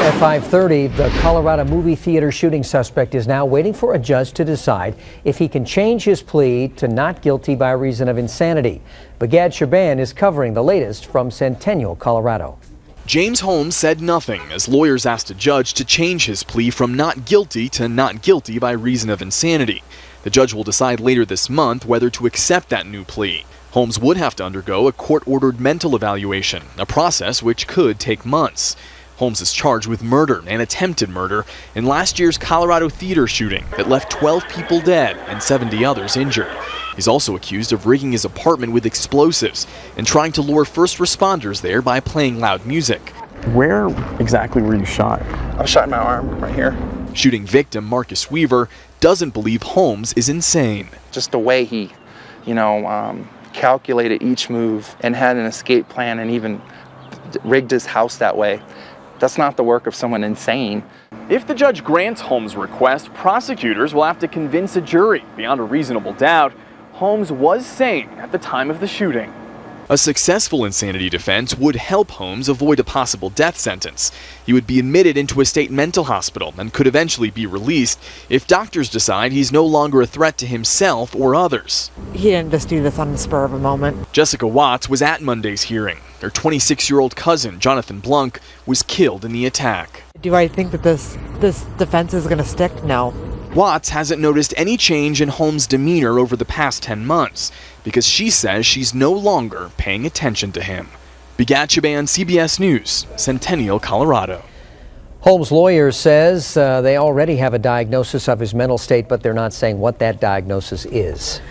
At 5:30, the Colorado movie theater shooting suspect is now waiting for a judge to decide if he can change his plea to not guilty by reason of insanity. Bagad Shaban is covering the latest from Centennial, Colorado. James Holmes said nothing as lawyers asked a judge to change his plea from not guilty to not guilty by reason of insanity. The judge will decide later this month whether to accept that new plea. Holmes would have to undergo a court-ordered mental evaluation, a process which could take months. Holmes is charged with murder and attempted murder in last year's Colorado theater shooting that left 12 people dead and 70 others injured. He's also accused of rigging his apartment with explosives and trying to lure first responders there by playing loud music. Where exactly were you shot? I was shot in my arm right here. Shooting victim Marcus Weaver doesn't believe Holmes is insane. Just the way he, calculated each move and had an escape plan and even rigged his house that way. That's not the work of someone insane. If the judge grants Holmes' request, prosecutors will have to convince a jury, beyond a reasonable doubt, Holmes was sane at the time of the shooting. A successful insanity defense would help Holmes avoid a possible death sentence. He would be admitted into a state mental hospital and could eventually be released if doctors decide he's no longer a threat to himself or others. He didn't just do this on the spur of a moment. Jessica Watts was at Monday's hearing. Her 26-year-old cousin, Jonathan Blunk, was killed in the attack. Do I think that this defense is going to stick? No. Watts hasn't noticed any change in Holmes' demeanor over the past 10 months because she says she's no longer paying attention to him. Bagad Shaban, CBS News, Centennial, Colorado. Holmes' lawyer says they already have a diagnosis of his mental state, but they're not saying what that diagnosis is.